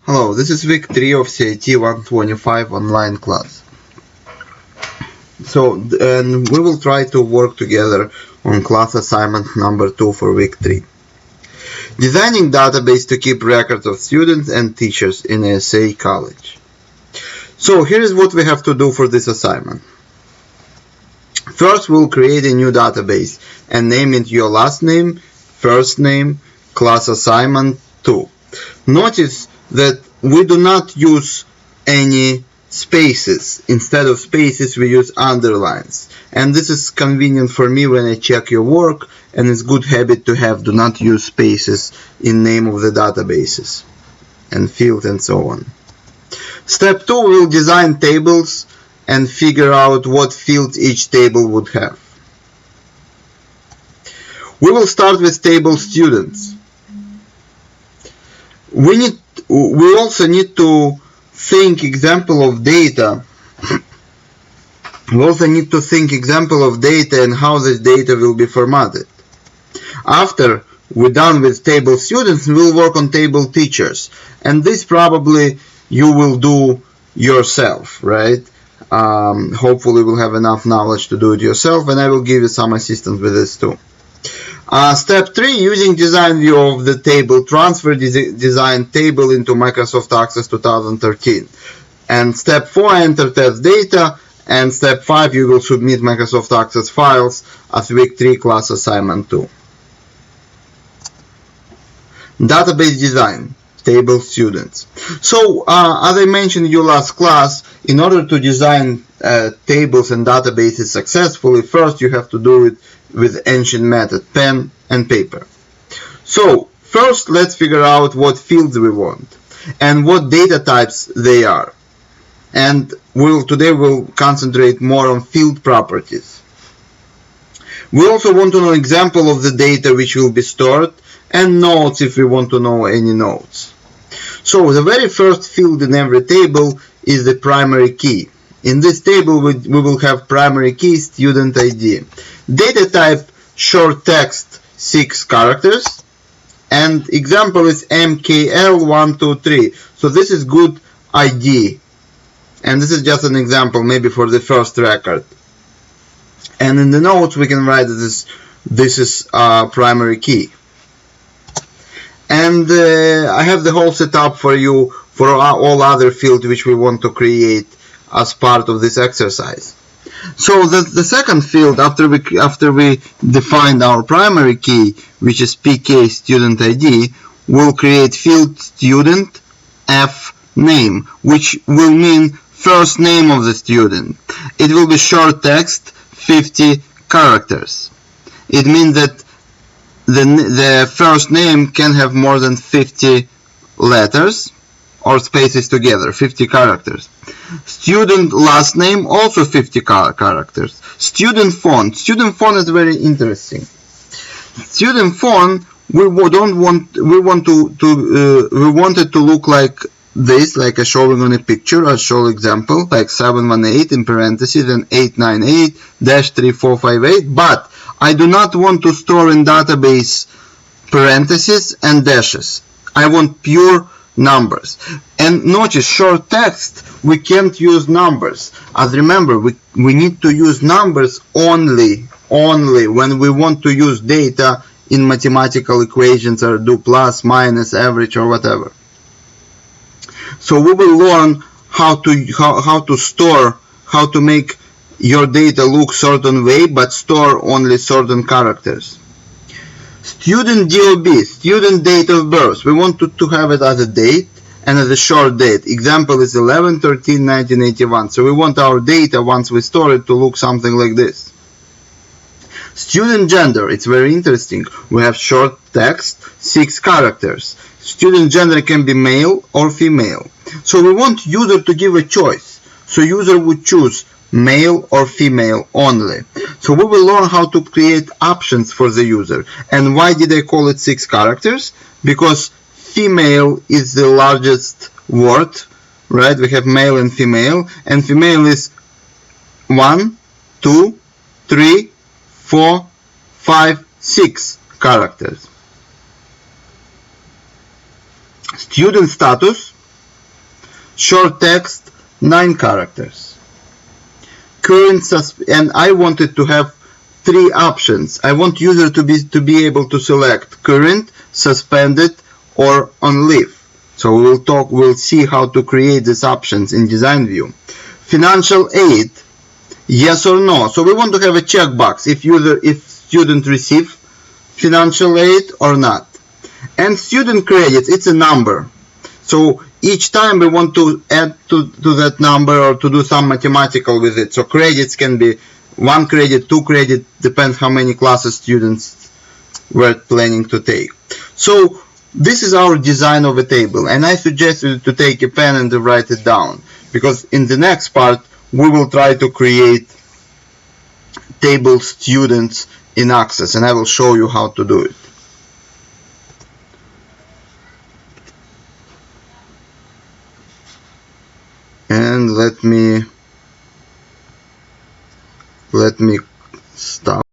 Hello, this is week 3 of CIT 125 online class. And we will try to work together on class assignment number 2 for week 3. Designing database to keep records of students and teachers in SA College. So here is what we have to do for this assignment. First, we'll create a new database and name it your last name, first name, class assignment 2. Notice that we do not use any spaces. Instead of spaces, we use underlines. And this is convenient for me when I check your work, and it's good habit to have. Do not use spaces in name of the databases and fields and so on. Step 2, we'll design tables and figure out what fields each table would have. We will start with table students. We also need to think example of data. We also need to think example of data and how this data will be formatted. After we're done with table students, we'll work on table teachers. And this probably you will do yourself, right? Hopefully we'll have enough knowledge to do it yourself, and I will give you some assistance with this too. Step 3, using design view of the table, transfer design table into Microsoft Access 2013. And step 4, enter test data. And step 5, you will submit Microsoft Access files as week 3 class assignment 2. Database design, table students. So, as I mentioned in your last class, in order to design tables and databases successfully, first you have to do it with ancient method, pen and paper. So first let's figure out what fields we want and what data types they are. And today we'll concentrate more on field properties. We also want to know example of the data which will be stored and notes if we want to know any notes. So the very first field in every table is the primary key. In this table we will have primary key student ID. Data type short text 6 characters, and example is MKL123. So this is good ID, and this is just an example maybe for the first record. And in the notes we can write this is primary key. And I have the whole setup for you for all other fields which we want to create as part of this exercise. So the second field, after we defined our primary key, which is PK student ID, we'll create field student F name, which will mean first name of the student. It will be short text, 50 characters. It means that the first name can have more than 50 letters or spaces together, 50 characters. Student last name, also 50 characters. Student font. Student font is very interesting. Student font, we want it to look like this, like a showing on a picture, a show example, like 718 in parentheses and 898-3458. But I do not want to store in database parentheses and dashes. I want pure numbers. And notice short text, we can't use numbers. As remember, we need to use numbers only when we want to use data in mathematical equations or do plus, minus, average or whatever. So we will learn how to store, how to make your data look certain way but store only certain characters. Student DOB, student date of birth. We want to have it as a date and as a short date. Example is 11/13/1981. So we want our data, once we store it, to look something like this. Student gender, it's very interesting. We have short text, 6 characters. Student gender can be male or female. So we want user to give a choice. So user would choose male or female only. So we will learn how to create options for the user. And why did I call it 6 characters? Because female is the largest word, right? We have male and female is 1, 2, 3, 4, 5, 6 characters. Student status, Short text, 9 characters. Current and I wanted to have 3 options. I want user to be able to select current, suspended, or on leave. So we'll see how to create these options in design view. Financial aid, yes or no. So we want to have a checkbox if student receive financial aid or not. And student credits, it's a number. So each time we want to add to that number or to do some mathematical with it. So credits can be 1 credit, 2 credit, depends how many classes students were planning to take. So this is our design of a table, and I suggest you to take a pen and to write it down, because in the next part we will try to create table students in Access, and I will show you how to do it. And let me stop.